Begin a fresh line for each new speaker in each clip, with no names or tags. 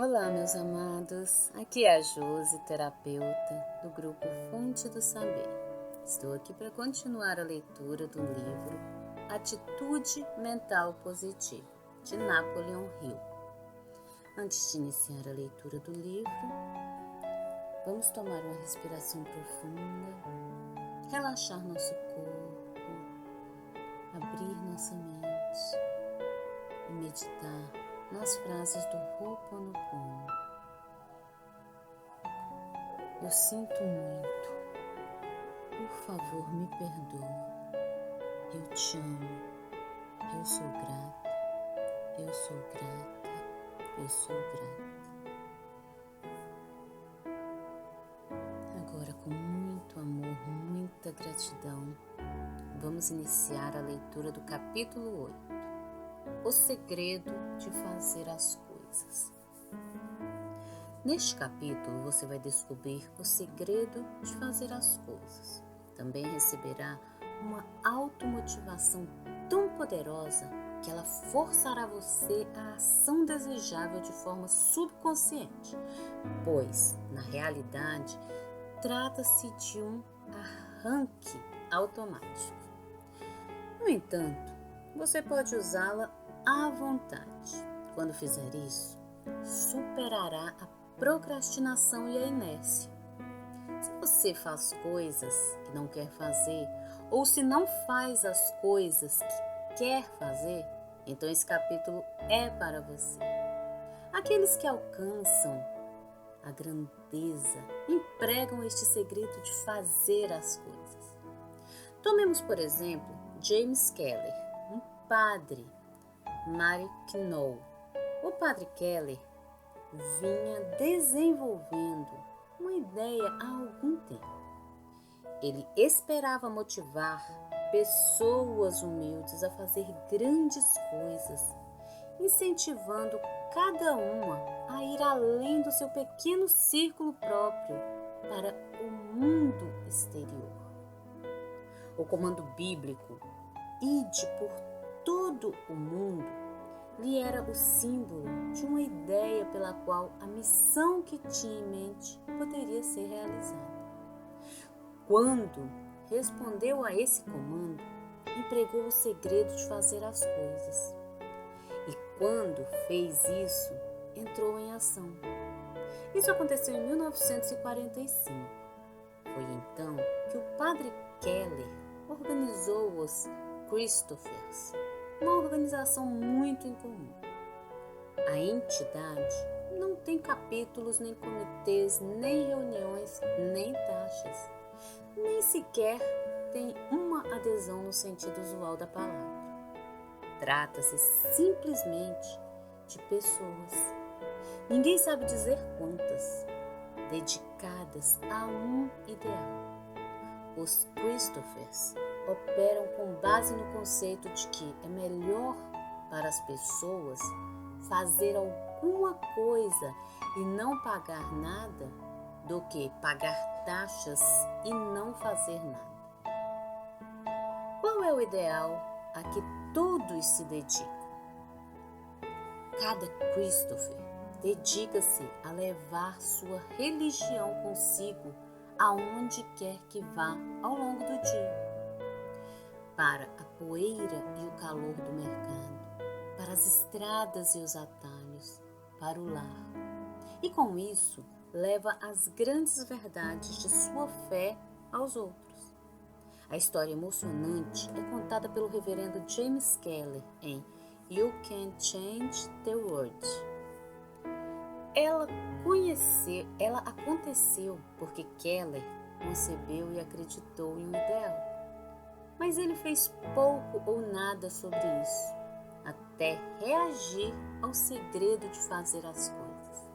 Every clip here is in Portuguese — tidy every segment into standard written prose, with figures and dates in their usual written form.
Olá, meus amados. Aqui é a Josi, terapeuta do grupo Fonte do Saber. Estou aqui para continuar a leitura do livro Atitude Mental Positiva, de Napoleon Hill. Antes de iniciar a leitura do livro, vamos tomar uma respiração profunda, relaxar nosso corpo, abrir nossa mente e meditar nas frases do Ho'oponopono. Eu sinto muito. Por favor, me perdoa. Eu te amo. Eu sou grata. Eu sou grata. Eu sou grata. Agora, com muito amor, muita gratidão, vamos iniciar a leitura do capítulo 8. O segredo de fazer as coisas. Neste capítulo, você vai descobrir o segredo de fazer as coisas. Também receberá uma automotivação tão poderosa que ela forçará você à ação desejável de forma subconsciente, pois, na realidade, trata-se de um arranque automático. No entanto, você pode usá-la à vontade. Quando fizer isso, superará a procrastinação e a inércia. Se você faz coisas que não quer fazer, ou se não faz as coisas que quer fazer, então esse capítulo é para você. Aqueles que alcançam a grandeza empregam este segredo de fazer as coisas. Tomemos, por exemplo, James Keller, um padre Maryknoll. O padre Keller vinha desenvolvendo uma ideia há algum tempo. Ele esperava motivar pessoas humildes a fazer grandes coisas, incentivando cada uma a ir além do seu pequeno círculo próprio para o mundo exterior. O comando bíblico, ide por todo o mundo, lhe era o símbolo de uma ideia pela qual a missão que tinha em mente poderia ser realizada. Quando respondeu a esse comando, empregou o segredo de fazer as coisas. E quando fez isso, entrou em ação. Isso aconteceu em 1945. Foi então que o padre Keller organizou os Christophers, uma organização muito incomum. A entidade não tem capítulos, nem comitês, nem reuniões, nem taxas, nem sequer tem uma adesão no sentido usual da palavra. Trata-se simplesmente de pessoas, ninguém sabe dizer quantas, dedicadas a um ideal. Os Christophers operam com base no conceito de que é melhor para as pessoas fazer alguma coisa e não pagar nada do que pagar taxas e não fazer nada. Qual é o ideal a que todos se dedicam? Cada Christopher dedica-se a levar sua religião consigo aonde quer que vá ao longo do dia. Para a poeira e o calor do mercado, para as estradas e os atalhos, para o lar. E com isso, leva as grandes verdades de sua fé aos outros. A história emocionante é contada pelo reverendo James Keller em You Can Change the World. Ela aconteceu porque Keller concebeu e acreditou em um ideal. Mas ele fez pouco ou nada sobre isso, até reagir ao segredo de fazer as coisas.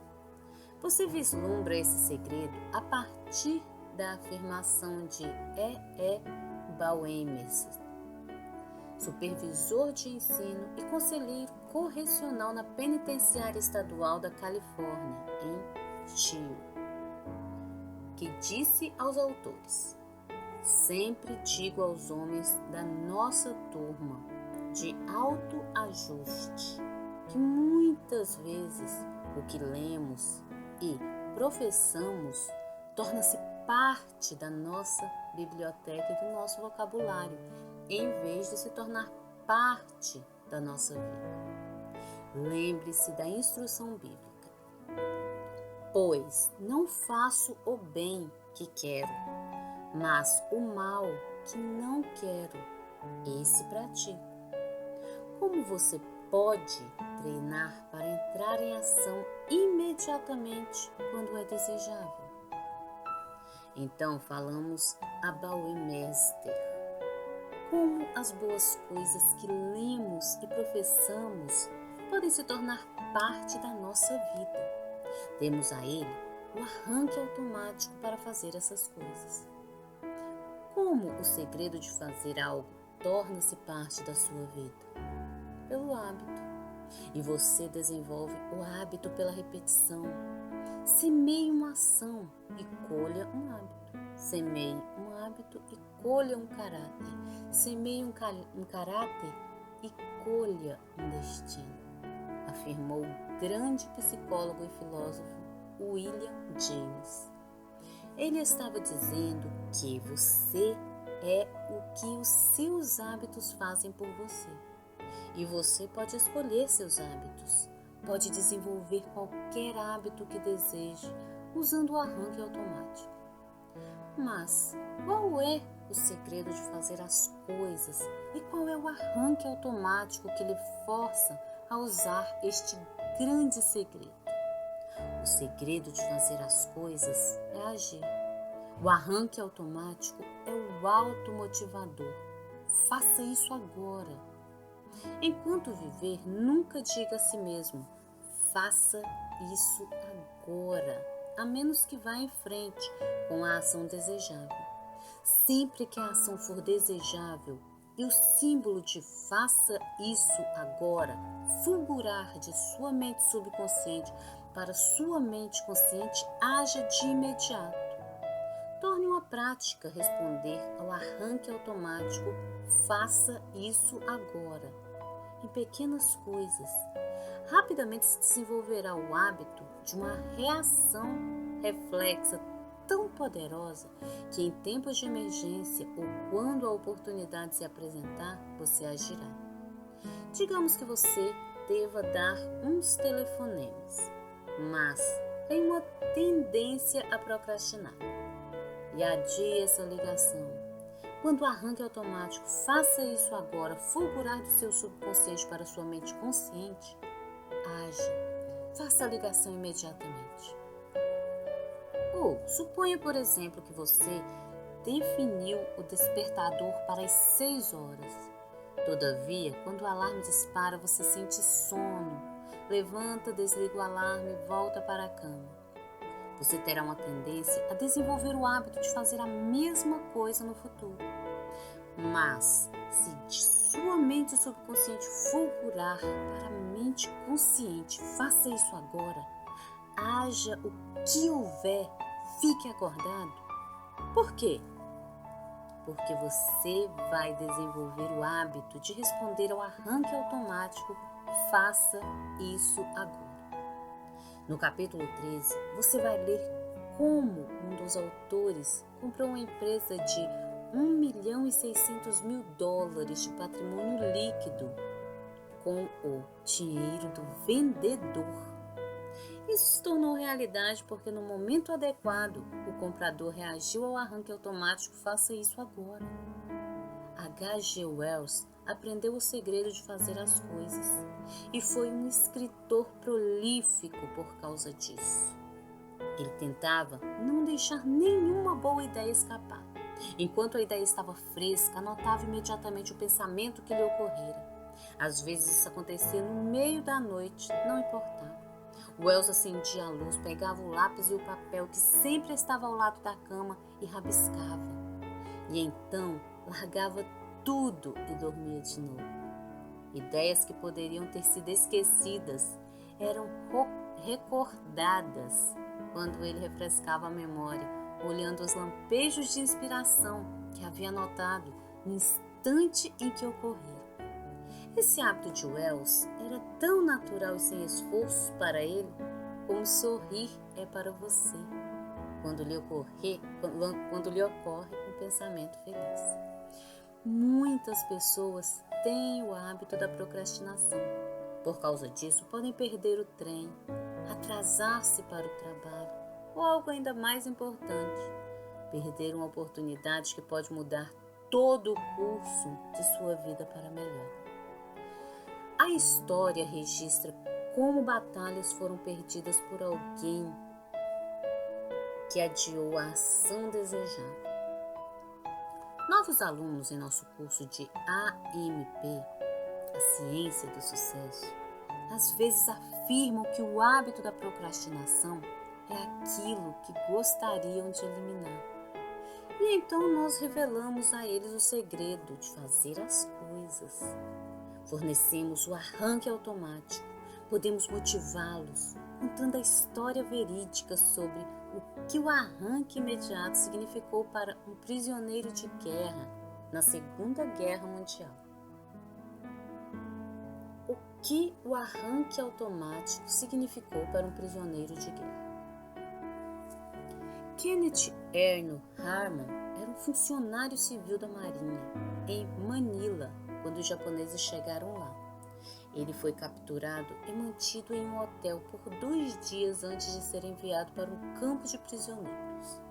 Você vislumbra esse segredo a partir da afirmação de E. Bauermeister, supervisor de ensino e conselheiro correcional na Penitenciária Estadual da Califórnia, em Chile, que disse aos autores: sempre digo aos homens da nossa turma de autoajuste que muitas vezes o que lemos e professamos torna-se parte da nossa biblioteca e do nosso vocabulário, em vez de se tornar parte da nossa vida. Lembre-se da instrução bíblica. Pois não faço o bem que quero, mas o mal que não quero, esse pratico. Como você pode treinar para entrar em ação imediatamente quando é desejável? Então falamos a Baumeister. Como as boas coisas que lemos e professamos podem se tornar parte da nossa vida. Demos a ele o arranque automático para fazer essas coisas. Como o segredo de fazer algo torna-se parte da sua vida? Pelo hábito. E você desenvolve o hábito pela repetição. Semeie uma ação e colha um hábito. Semeie um hábito e colha um caráter. Semeie um caráter e colha um destino, afirmou o grande psicólogo e filósofo William James. Ele estava dizendo que você é o que os seus hábitos fazem por você. E você pode escolher seus hábitos, pode desenvolver qualquer hábito que deseje usando o arranque automático. Mas qual é o segredo de fazer as coisas e qual é o arranque automático que lhe força a usar este grande segredo? O segredo de fazer as coisas é agir. O arranque automático é o automotivador. Faça isso agora. Enquanto viver, nunca diga a si mesmo, faça isso agora, a menos que vá em frente com a ação desejável. Sempre que a ação for desejável e o símbolo de faça isso agora fulgurar de sua mente subconsciente para sua mente consciente, haja de imediato. Torne uma prática responder ao arranque automático, faça isso agora, em pequenas coisas. Rapidamente se desenvolverá o hábito de uma reação reflexa tão poderosa que em tempos de emergência ou quando a oportunidade se apresentar, você agirá. Digamos que você deva dar uns telefonemas, mas tem uma tendência a procrastinar e adie essa ligação. Quando o arranque automático faça isso agora, fulgurar do seu subconsciente para sua mente consciente, age, faça a ligação imediatamente. Ou suponha, por exemplo, que você definiu o despertador para as 6 horas. Todavia, quando o alarme dispara, você sente sono. Levanta, desliga o alarme e volta para a cama. Você terá uma tendência a desenvolver o hábito de fazer a mesma coisa no futuro. Mas, se de sua mente subconsciente fulgurar para a mente consciente, faça isso agora, haja o que houver, fique acordado. Por quê? Porque você vai desenvolver o hábito de responder ao arranque automático, faça isso agora. No capítulo 13, você vai ler como um dos autores comprou uma empresa de $1.600.000 de patrimônio líquido com o dinheiro do vendedor. Isso se tornou realidade porque no momento adequado o comprador reagiu ao arranque automático, faça isso agora. H.G. Wells aprendeu o segredo de fazer as coisas e foi um escritor prolífico por causa disso. Ele tentava não deixar nenhuma boa ideia escapar. Enquanto a ideia estava fresca, anotava imediatamente o pensamento que lhe ocorrera. Às vezes isso acontecia no meio da noite, não importava. Wells acendia a luz, pegava o lápis e o papel que sempre estava ao lado da cama e rabiscava. E então largava tudo e dormia de novo. Ideias que poderiam ter sido esquecidas eram recordadas quando ele refrescava a memória, olhando os lampejos de inspiração que havia notado no instante em que ocorreram. Esse hábito de Wells era tão natural e sem esforço para ele, como sorrir é para você, quando lhe ocorre um pensamento feliz. Muitas pessoas têm o hábito da procrastinação. Por causa disso, podem perder o trem, atrasar-se para o trabalho ou algo ainda mais importante, perder uma oportunidade que pode mudar todo o curso de sua vida para melhor. A história registra como batalhas foram perdidas por alguém que adiou a ação desejada. Novos alunos em nosso curso de AMP, a Ciência do Sucesso, às vezes afirmam que o hábito da procrastinação é aquilo que gostariam de eliminar. E então nós revelamos a eles o segredo de fazer as coisas. Fornecemos o arranque automático, podemos motivá-los, contando a história verídica sobre o que o arranque imediato significou para um prisioneiro de guerra na Segunda Guerra Mundial. O que o arranque automático significou para um prisioneiro de guerra? Kenneth Erno Harmon era um funcionário civil da Marinha em Manila quando os japoneses chegaram lá. Ele foi capturado e mantido em um hotel por 2 dias antes de ser enviado para um campo de prisioneiros.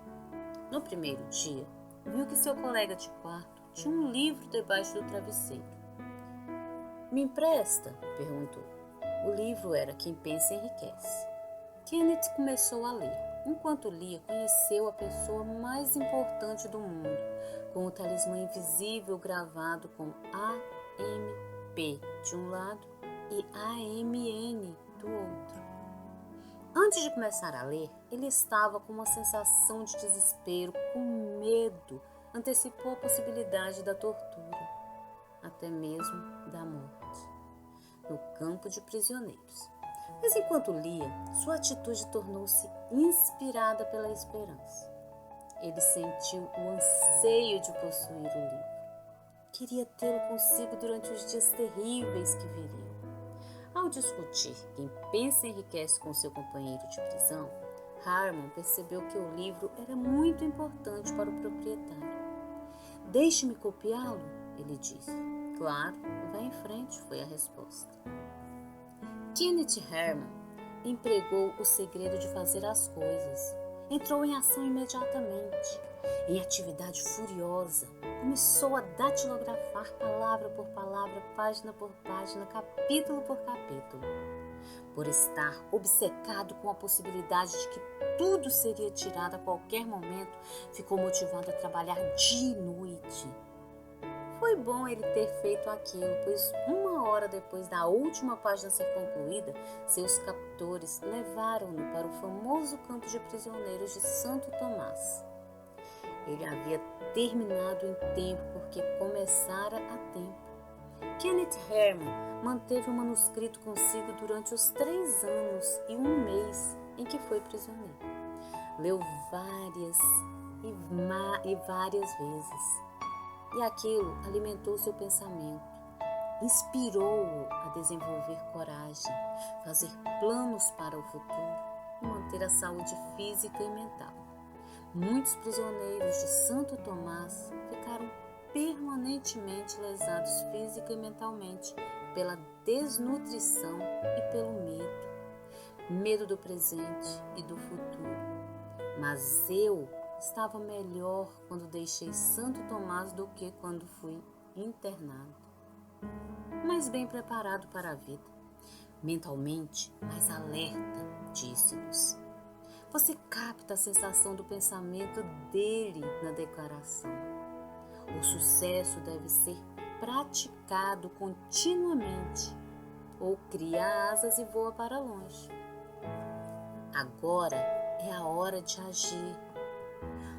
No primeiro dia, viu que seu colega de quarto tinha um livro debaixo do travesseiro. "Me empresta?" perguntou. O livro era Quem Pensa Enriquece. Kenneth começou a ler. Enquanto lia, conheceu a pessoa mais importante do mundo, com o talismã invisível gravado com AMP de um lado e AMN do outro. Antes de começar a ler, ele estava com uma sensação de desespero, com medo, antecipou a possibilidade da tortura, até mesmo da morte, no campo de prisioneiros. Mas enquanto lia, sua atitude tornou-se inspirada pela esperança. Ele sentiu o anseio de possuir o livro. Queria tê-lo consigo durante os dias terríveis que viriam. Ao discutir Quem Pensa Enriquece com seu companheiro de prisão, Harmon percebeu que o livro era muito importante para o proprietário. "Deixe-me copiá-lo", ele disse. "Claro, vá em frente", foi a resposta. Kenneth Harmon empregou o segredo de fazer as coisas. Entrou em ação imediatamente. Em atividade furiosa, começou a datilografar palavra por palavra, página por página, capítulo por capítulo. Por estar obcecado com a possibilidade de que tudo seria tirado a qualquer momento, ficou motivado a trabalhar dia e noite. Foi bom ele ter feito aquilo, pois 1 hora depois da última página ser concluída, seus captores levaram-no para o famoso campo de prisioneiros de Santo Tomás. Ele havia terminado em tempo porque começara a tempo. Kenneth Harmon manteve o manuscrito consigo durante os 3 anos e 1 mês em que foi prisioneiro. Leu várias e várias vezes. E aquilo alimentou seu pensamento, inspirou-o a desenvolver coragem, fazer planos para o futuro e manter a saúde física e mental. Muitos prisioneiros de Santo Tomás ficaram permanentemente lesados física e mentalmente pela desnutrição e pelo medo do presente e do futuro. Mas eu estava melhor quando deixei Santo Tomás do que quando fui internado. Mais bem preparado para a vida, mentalmente mais alerta, disse-nos. Você capta a sensação do pensamento dele na declaração. O sucesso deve ser praticado continuamente, ou cria asas e voa para longe. Agora é a hora de agir.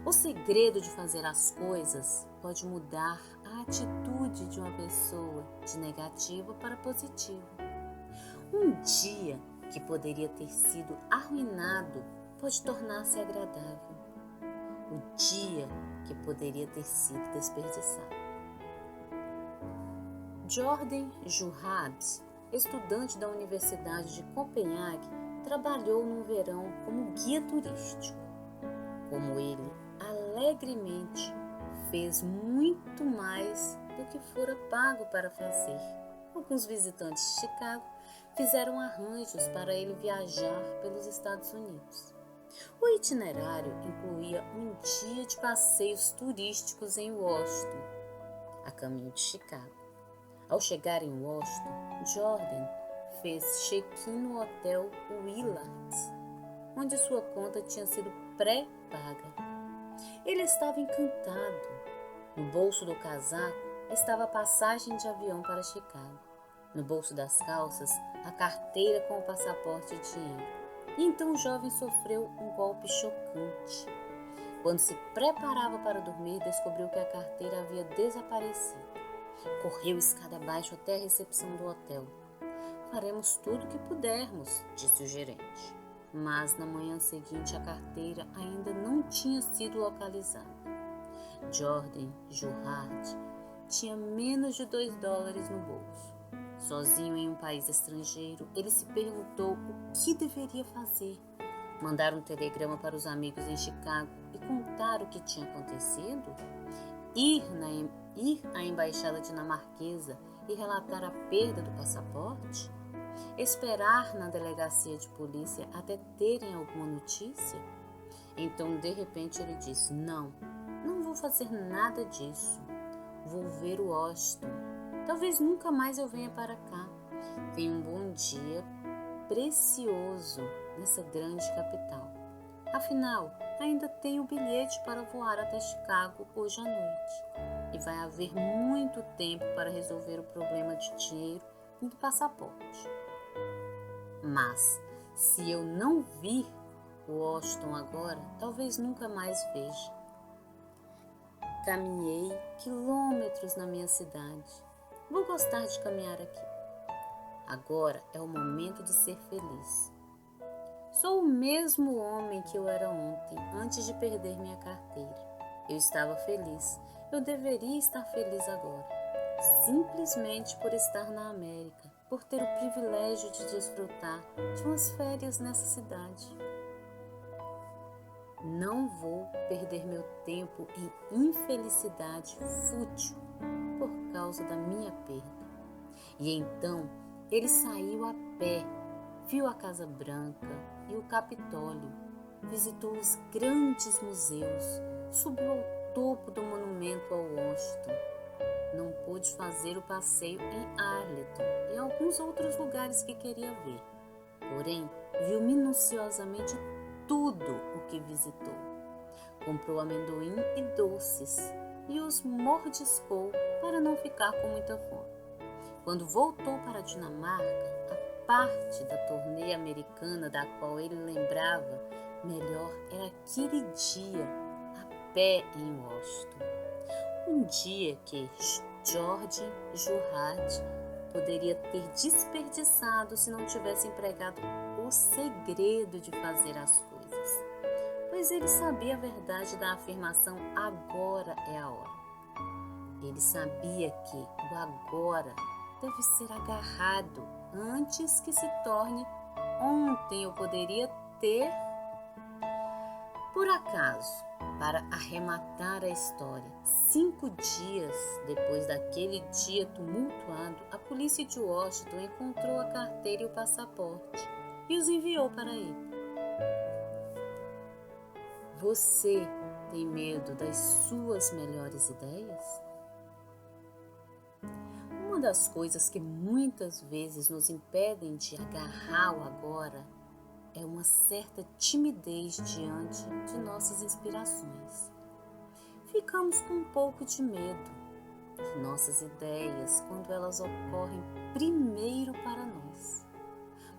O segredo de fazer as coisas pode mudar a atitude de uma pessoa de negativa para positiva. Um dia que poderia ter sido arruinado pode tornar-se agradável. O dia que poderia ter sido desperdiçado. Jordan Juhad, estudante da Universidade de Copenhague, trabalhou no verão como guia turístico. Como ele alegremente fez muito mais do que fora pago para fazer, alguns visitantes de Chicago fizeram arranjos para ele viajar pelos Estados Unidos. O itinerário incluía um dia de passeios turísticos em Washington, a caminho de Chicago. Ao chegar em Washington, Jordan fez check-in no hotel Willard, onde sua conta tinha sido pré-paga. Ele estava encantado. No bolso do casaco estava a passagem de avião para Chicago. No bolso das calças, a carteira com o passaporte e dinheiro. E então o jovem sofreu um golpe chocante. Quando se preparava para dormir, descobriu que a carteira havia desaparecido. Correu escada abaixo até a recepção do hotel. Faremos tudo o que pudermos, disse o gerente. Mas na manhã seguinte a carteira ainda não tinha sido localizada. Jordan Juhad tinha menos de $2 no bolso. Sozinho em um país estrangeiro, ele se perguntou o que deveria fazer. Mandar um telegrama para os amigos em Chicago e contar o que tinha acontecido? Ir à embaixada dinamarquesa e relatar a perda do passaporte? Esperar na delegacia de polícia até terem alguma notícia? Então, de repente, ele disse: não vou fazer nada disso. Vou ver o Washington. Talvez nunca mais eu venha para cá. Tenho um bom dia precioso nessa grande capital. Afinal, ainda tenho o bilhete para voar até Chicago hoje à noite. E vai haver muito tempo para resolver o problema de dinheiro e do passaporte. Mas, se eu não vir Washington agora, talvez nunca mais veja. Caminhei quilômetros na minha cidade. Vou gostar de caminhar aqui. Agora é o momento de ser feliz. Sou o mesmo homem que eu era ontem, antes de perder minha carteira. Eu estava feliz. Eu deveria estar feliz agora. Simplesmente por estar na América, por ter o privilégio de desfrutar de umas férias nessa cidade. Não vou perder meu tempo em infelicidade fútil por causa da minha perda. E então ele saiu a pé, viu a Casa Branca e o Capitólio, visitou os grandes museus, subiu ao topo do monumento ao Washington. Não pôde fazer o passeio em Arlington e alguns outros lugares que queria ver. Porém, viu minuciosamente tudo o que visitou. Comprou amendoim e doces e os mordiscou para não ficar com muita fome. Quando voltou para a Dinamarca, a parte da turnê americana da qual ele lembrava melhor era aquele dia a pé em Washington. Um dia que Jordan Juhad poderia ter desperdiçado se não tivesse empregado o segredo de fazer as coisas. Pois ele sabia a verdade da afirmação agora é a hora. Ele sabia que o agora deve ser agarrado antes que se torne ontem eu poderia ter. Por acaso, para arrematar a história, 5 dias depois daquele dia tumultuado, a polícia de Washington encontrou a carteira e o passaporte e os enviou para ele. Você tem medo das suas melhores ideias? Uma das coisas que muitas vezes nos impedem de agarrar o agora é uma certa timidez diante de nossas inspirações. Ficamos com um pouco de medo de nossas ideias quando elas ocorrem primeiro para nós.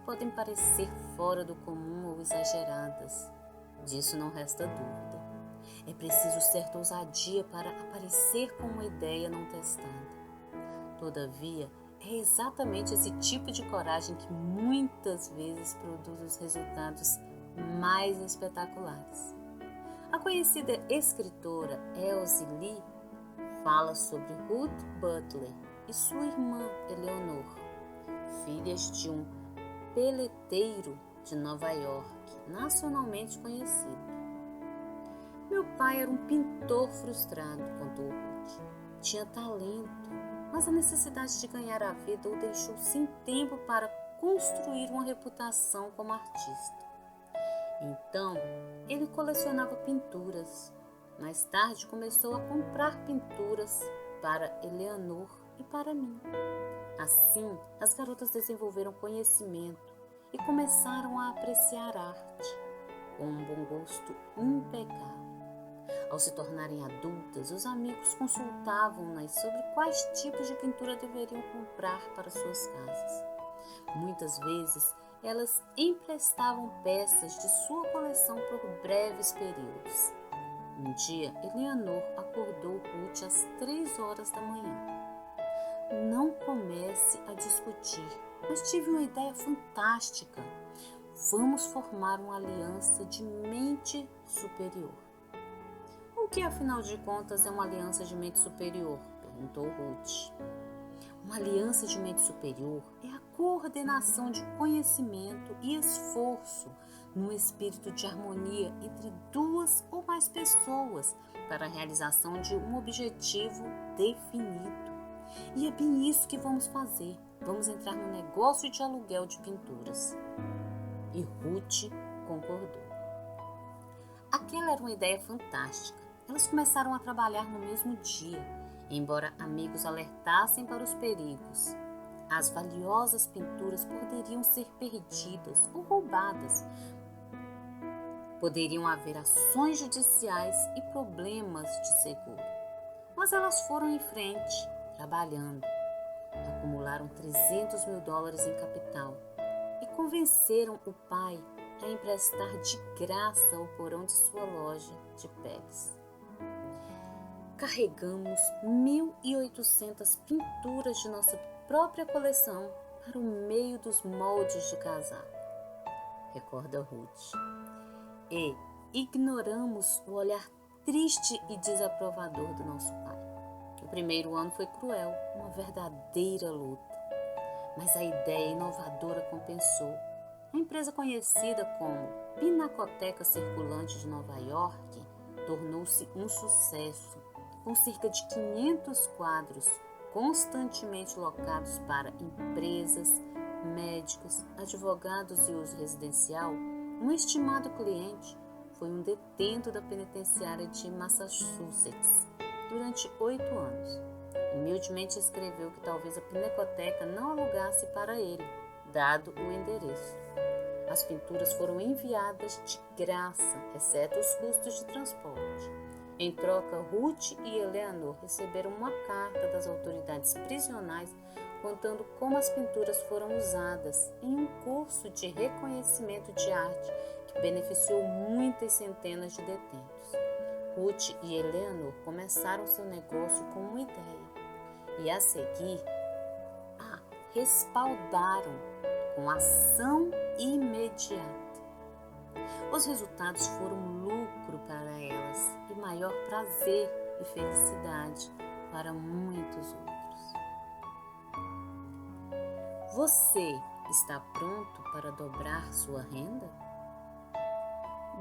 Podem parecer fora do comum ou exageradas. Disso não resta dúvida. É preciso certa ousadia para aparecer com uma ideia não testada. Todavia, é exatamente esse tipo de coragem que muitas vezes produz os resultados mais espetaculares. A conhecida escritora Elsie Lee fala sobre Ruth Butler e sua irmã Eleanor, filhas de um peleteiro de Nova York, nacionalmente conhecido. Meu pai era um pintor frustrado, contou Ruth. Tinha talento, mas a necessidade de ganhar a vida o deixou sem tempo para construir uma reputação como artista. Então, ele colecionava pinturas. Mais tarde, começou a comprar pinturas para Eleanor e para mim. Assim, as garotas desenvolveram conhecimento e começaram a apreciar arte, com um bom gosto impecável. Ao se tornarem adultas, os amigos consultavam-nas sobre quais tipos de pintura deveriam comprar para suas casas. Muitas vezes, elas emprestavam peças de sua coleção por breves períodos. Um dia, Eleanor acordou Ruth às 3 horas da manhã. Não comece a discutir, mas tive uma ideia fantástica. Vamos formar uma aliança de mente superior. O que, afinal de contas, é uma aliança de mente superior? Perguntou Ruth. Uma aliança de mente superior é a coordenação de conhecimento e esforço num espírito de harmonia entre duas ou mais pessoas para a realização de um objetivo definido. E é bem isso que vamos fazer. Vamos entrar no negócio de aluguel de pinturas. E Ruth concordou. Aquela era uma ideia fantástica. Elas começaram a trabalhar no mesmo dia, embora amigos alertassem para os perigos. As valiosas pinturas poderiam ser perdidas ou roubadas. Poderiam haver ações judiciais e problemas de seguro. Mas elas foram em frente, trabalhando. Acumularam $300 mil em capital e convenceram o pai a emprestar de graça o porão de sua loja de peles. Carregamos 1.800 pinturas de nossa própria coleção para o meio dos moldes de casaco, recorda Ruth. E ignoramos o olhar triste e desaprovador do nosso pai. O primeiro ano foi cruel, uma verdadeira luta. Mas a ideia inovadora compensou. A empresa conhecida como Pinacoteca Circulante de Nova York tornou-se um sucesso, com cerca de 500 quadros constantemente locados para empresas, médicos, advogados e uso residencial. Um estimado cliente foi um detento da penitenciária de Massachusetts durante 8 anos. Humildemente escreveu que talvez a pinacoteca não alugasse para ele, dado o endereço. As pinturas foram enviadas de graça, exceto os custos de transporte. Em troca, Ruth e Eleanor receberam uma carta das autoridades prisionais contando como as pinturas foram usadas em um curso de reconhecimento de arte que beneficiou muitas centenas de detentos. Ruth e Eleanor começaram seu negócio com uma ideia e, a seguir, a respaldaram com ação imediata. Os resultados foram lucro para elas e maior prazer e felicidade para muitos outros. Você está pronto para dobrar sua renda?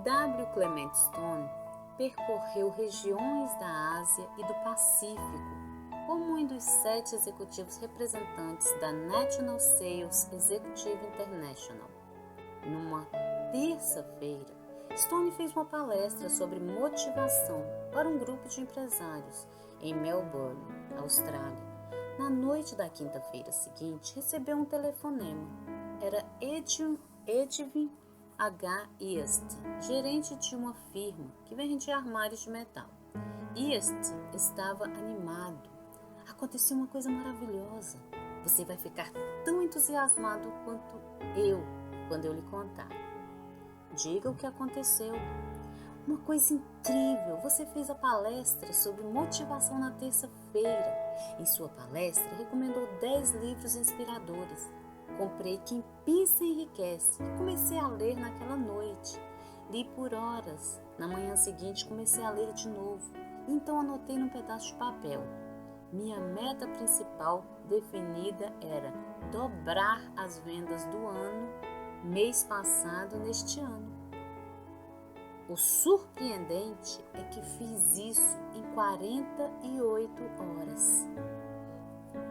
W. Clement Stone percorreu regiões da Ásia e do Pacífico como um dos 7 executivos representantes da National Sales Executive International. Numa terça-feira, Stone fez uma palestra sobre motivação para um grupo de empresários em Melbourne, Austrália. Na noite da quinta-feira seguinte, recebeu um telefonema. Era Edwin H. East, gerente de uma firma que vendia armários de metal. East estava animado. Aconteceu uma coisa maravilhosa. Você vai ficar tão entusiasmado quanto eu quando eu lhe contar. Diga o que aconteceu. Uma coisa incrível, você fez a palestra sobre motivação na terça-feira. Em sua palestra, recomendou 10 livros inspiradores. Comprei Quem Pensa Enriquece e comecei a ler naquela noite. Li por horas. Na manhã seguinte, comecei a ler de novo. Então, anotei num pedaço de papel. Minha meta principal definida era dobrar as vendas do ano, mês passado, neste ano. O surpreendente é que fiz isso em 48 horas.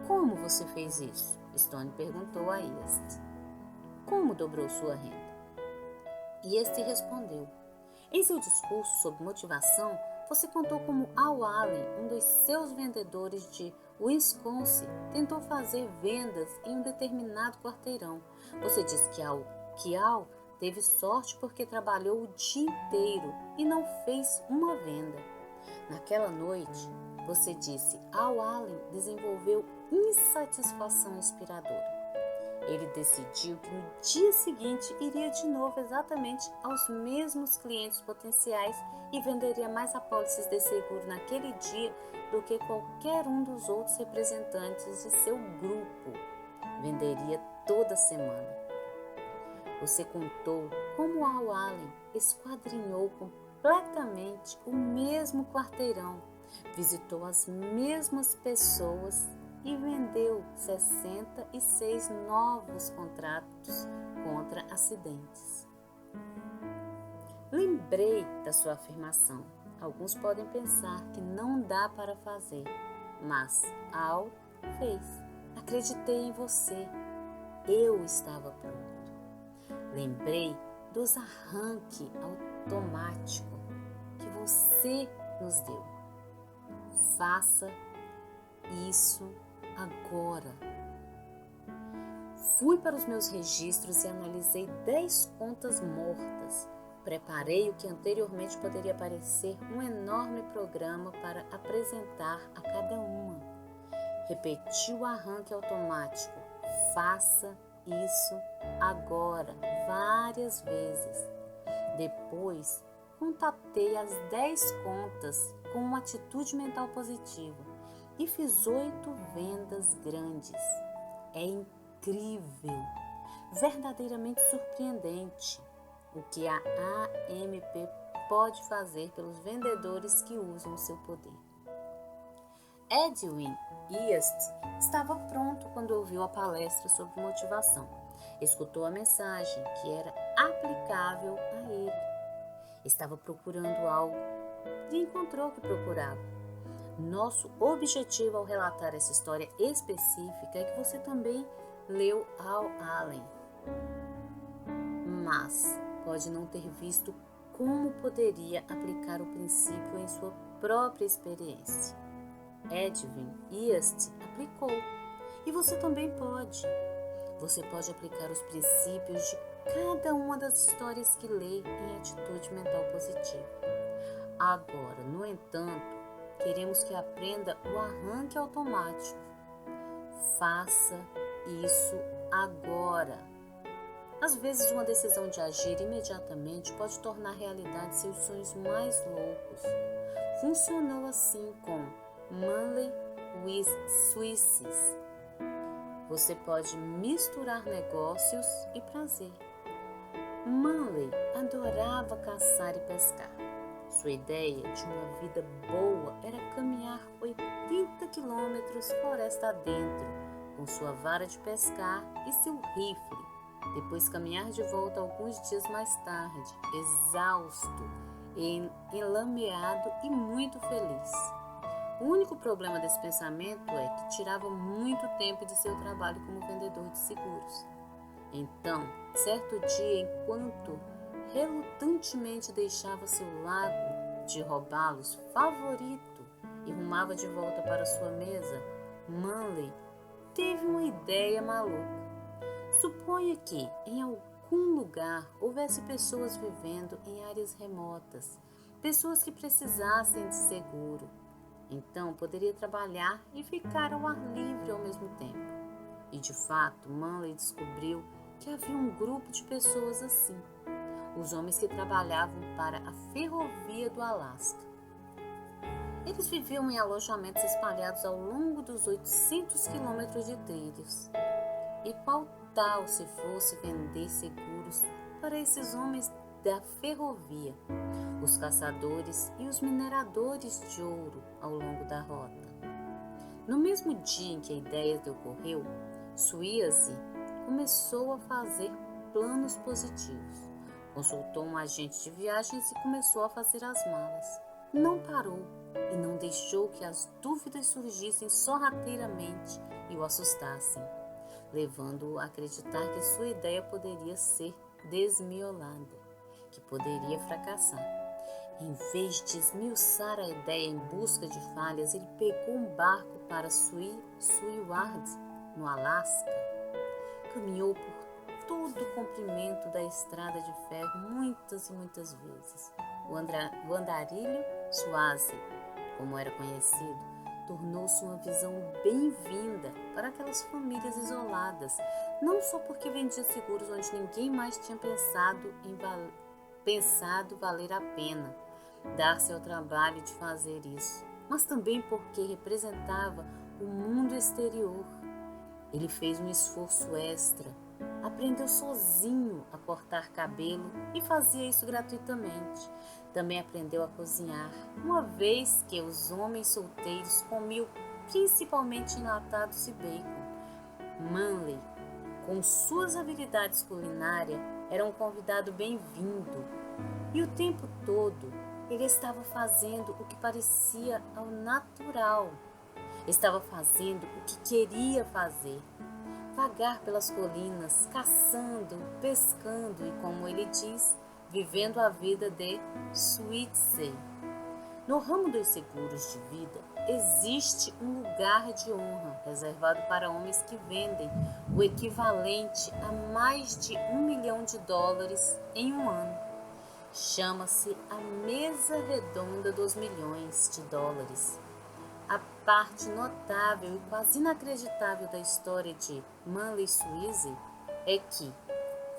Como você fez isso? Stone perguntou a Iest. Como dobrou sua renda? Iest respondeu. Em seu discurso sobre motivação, você contou como Al Allen, um dos seus vendedores de Wisconsin, tentou fazer vendas em um determinado quarteirão. Você disse que Al teve sorte porque trabalhou o dia inteiro e não fez uma venda. Naquela noite, você disse, Al Allen desenvolveu insatisfação inspiradora. Ele decidiu que no dia seguinte iria de novo exatamente aos mesmos clientes potenciais e venderia mais apólices de seguro naquele dia do que qualquer um dos outros representantes de seu grupo venderia toda semana. Você contou como Al Allen esquadrinhou completamente o mesmo quarteirão, visitou as mesmas pessoas e vendeu 66 novos contratos contra acidentes. Lembrei da sua afirmação. Alguns podem pensar que não dá para fazer, mas Al fez. Acreditei em você. Eu estava pronto. Lembrei dos arranques automáticos que você nos deu. Faça isso agora. Fui para os meus registros e analisei 10 contas mortas. Preparei o que anteriormente poderia parecer um enorme programa para apresentar a cada uma. Repeti o arranque automático. Faça isso agora, várias vezes. Depois, contatei as 10 contas com uma atitude mental positiva e fiz 8 vendas grandes. É incrível, verdadeiramente surpreendente o que a AMP pode fazer pelos vendedores que usam o seu poder. Edwin Iest estava pronto quando ouviu a palestra sobre motivação. Escutou a mensagem que era aplicável a ele. Estava procurando algo e encontrou o que procurava. Nosso objetivo ao relatar essa história específica é que você também leu Al Allen, mas pode não ter visto como poderia aplicar o princípio em sua própria experiência. Edwin Iest aplicou e você também pode. Você pode aplicar os princípios de cada uma das histórias que lê em atitude mental positiva. Agora, no entanto, queremos que aprenda o arranque automático. Faça isso agora. Às vezes, uma decisão de agir imediatamente pode tornar realidade seus sonhos mais loucos. Funcionou assim com Money with Swisses. Você pode misturar negócios e prazer. Manley adorava caçar e pescar. Sua ideia de uma vida boa era caminhar 80 quilômetros floresta adentro, com sua vara de pescar e seu rifle. Depois caminhar de volta alguns dias mais tarde, exausto, enlameado e muito feliz. O único problema desse pensamento é que tirava muito tempo de seu trabalho como vendedor de seguros. Então, certo dia, enquanto relutantemente deixava seu lago de robalos favorito e rumava de volta para sua mesa, Manley teve uma ideia maluca. Suponha que, em algum lugar, houvesse pessoas vivendo em áreas remotas, pessoas que precisassem de seguro. Então, poderia trabalhar e ficar ao ar livre ao mesmo tempo. E, de fato, Manley descobriu que havia um grupo de pessoas assim, os homens que trabalhavam para a ferrovia do Alasca. Eles viviam em alojamentos espalhados ao longo dos 800 quilômetros de trilhos. E qual tal se fosse vender seguros para esses homens da ferrovia, os caçadores e os mineradores de ouro ao longo da rota? No mesmo dia em que a ideia lhe ocorreu, Swayze começou a fazer planos positivos. Consultou um agente de viagens e começou a fazer as malas. Não parou e não deixou que as dúvidas surgissem sorrateiramente e o assustassem, levando-o a acreditar que sua ideia poderia ser desmiolada, que poderia fracassar. Em vez de esmiuçar a ideia em busca de falhas, ele pegou um barco para Seward, no Alasca. Caminhou por todo o comprimento da estrada de ferro muitas e muitas vezes. O andarilho Swayze, como era conhecido, tornou-se uma visão bem-vinda para aquelas famílias isoladas, não só porque vendia seguros onde ninguém mais tinha pensado valer a pena dar-se ao trabalho de fazer isso, mas também porque representava o mundo exterior. Ele fez um esforço extra, aprendeu sozinho a cortar cabelo e fazia isso gratuitamente. Também aprendeu a cozinhar, uma vez que os homens solteiros comiam principalmente enlatados e bacon. Manley, com suas habilidades culinárias, era um convidado bem-vindo. E o tempo todo ele estava fazendo o que parecia ao natural. Estava fazendo o que queria fazer. Vagar pelas colinas, caçando, pescando e, como ele diz, vivendo a vida de Swayze. No ramo dos seguros de vida, existe um lugar de honra reservado para homens que vendem o equivalente a mais de $1 milhão em um ano. Chama-se a Mesa Redonda dos Milhões de Dólares. A parte notável e quase inacreditável da história de Manley Swayze é que,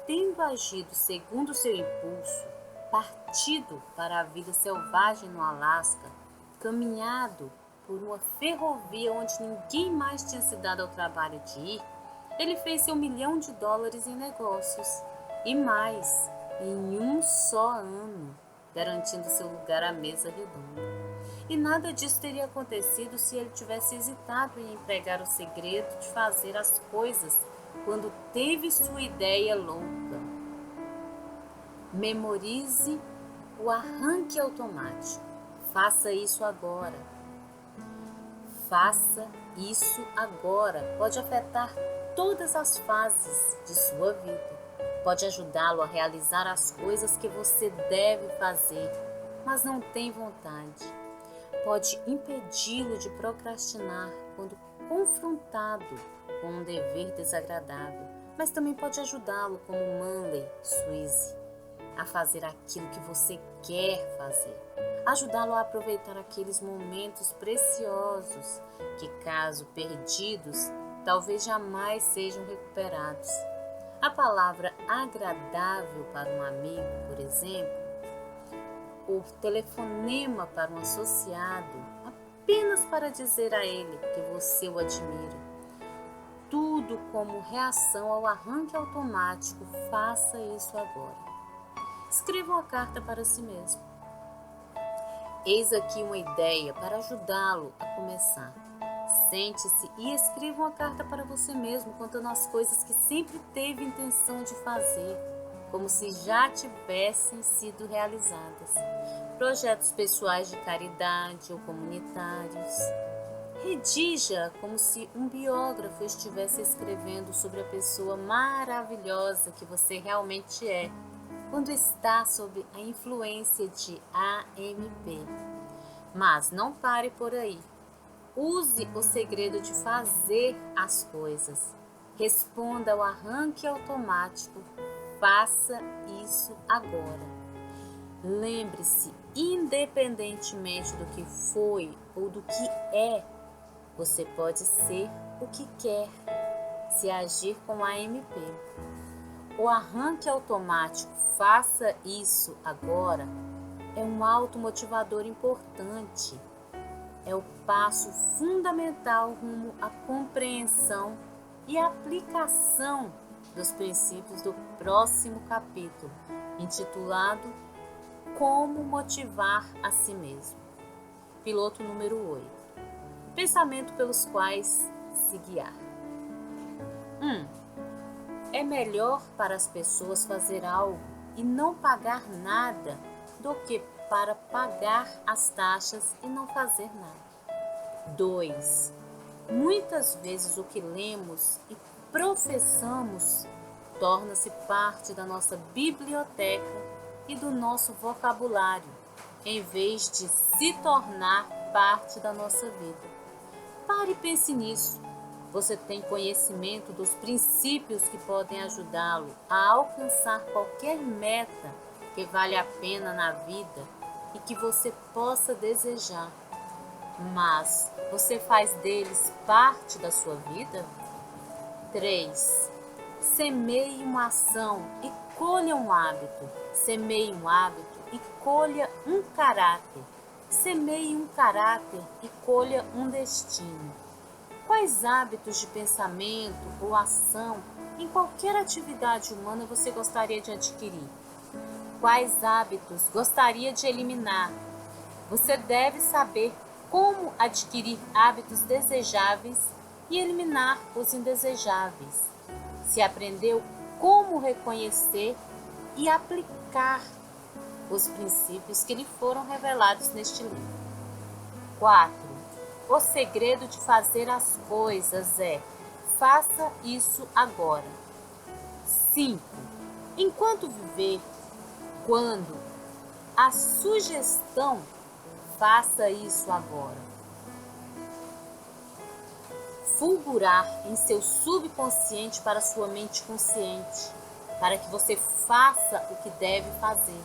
tendo agido segundo seu impulso, partido para a vida selvagem no Alasca, caminhado por uma ferrovia onde ninguém mais tinha se dado ao trabalho de ir, ele fez seu $1 milhão em negócios e mais, em um só ano, garantindo seu lugar à mesa redonda. E nada disso teria acontecido se ele tivesse hesitado em empregar o segredo de fazer as coisas quando teve sua ideia louca. Memorize o arranque automático. Faça isso agora. Faça isso agora. Pode afetar todas as fases de sua vida. Pode ajudá-lo a realizar as coisas que você deve fazer, mas não tem vontade. Pode impedi-lo de procrastinar quando confrontado com um dever desagradável, mas também pode ajudá-lo, como Manley Swayze, a fazer aquilo que você quer fazer. Ajudá-lo a aproveitar aqueles momentos preciosos que, caso perdidos, talvez jamais sejam recuperados. A palavra agradável para um amigo, por exemplo, o telefonema para um associado, apenas para dizer a ele que você o admira. Tudo como reação ao arranque automático. Faça isso agora. Escreva uma carta para si mesmo. Eis aqui uma ideia para ajudá-lo a começar. Sente-se e escreva uma carta para você mesmo contando as coisas que sempre teve intenção de fazer, como se já tivessem sido realizadas. Projetos pessoais de caridade ou comunitários. Redija como se um biógrafo estivesse escrevendo sobre a pessoa maravilhosa que você realmente é, quando está sob a influência de AMP. Mas não pare por aí. Use o segredo de fazer as coisas. Responda ao arranque automático. Faça isso agora. Lembre-se, independentemente do que foi ou do que é, você pode ser o que quer, se agir com a AMP. O arranque automático, faça isso agora, é um automotivador importante. É o passo fundamental rumo à compreensão e aplicação dos princípios do próximo capítulo, intitulado Como Motivar a Si Mesmo. Piloto número 8. pensamento pelos quais se guiar. 1. É melhor para as pessoas fazer algo e não pagar nada do que para pagar as taxas e não fazer nada. 2. Muitas vezes o que lemos e professamos torna-se parte da nossa biblioteca e do nosso vocabulário, em vez de se tornar parte da nossa vida. Pare e pense nisso. Você tem conhecimento dos princípios que podem ajudá-lo a alcançar qualquer meta que vale a pena na vida e que você possa desejar. Mas você faz deles parte da sua vida? 3. Semeie uma ação e colha um hábito. Semeie um hábito e colha um caráter. Semeie um caráter e colha um destino. Quais hábitos de pensamento ou ação em qualquer atividade humana você gostaria de adquirir? Quais hábitos gostaria de eliminar? Você deve saber como adquirir hábitos desejáveis e eliminar os indesejáveis. Se aprendeu como reconhecer e aplicar os princípios que lhe foram revelados neste livro. 4. O segredo de fazer as coisas é: faça isso agora. 5. Enquanto viver, quando a sugestão, faça isso agora. Fulgurar em seu subconsciente para sua mente consciente, para que você faça o que deve fazer.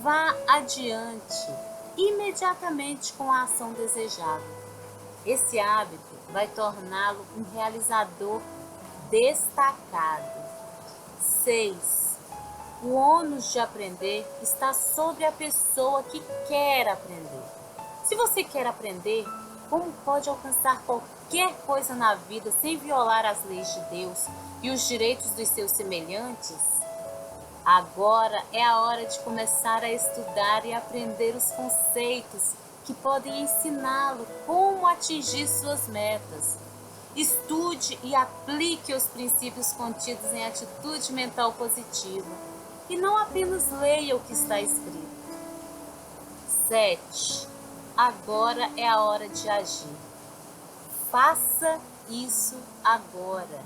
Vá adiante imediatamente com a ação desejada. Esse hábito vai torná-lo um realizador destacado. 6. O ônus de aprender está sobre a pessoa que quer aprender. Se você quer aprender, como pode alcançar qualquer coisa na vida sem violar as leis de Deus e os direitos dos seus semelhantes? Agora é a hora de começar a estudar e aprender os conceitos que podem ensiná-lo como atingir suas metas. Estude e aplique os princípios contidos em Atitude Mental Positiva e não apenas leia o que está escrito. 7. Agora é a hora de agir. Faça isso agora.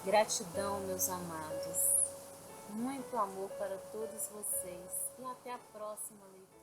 Gratidão, meus amados. Muito amor para todos vocês e até a próxima leitura.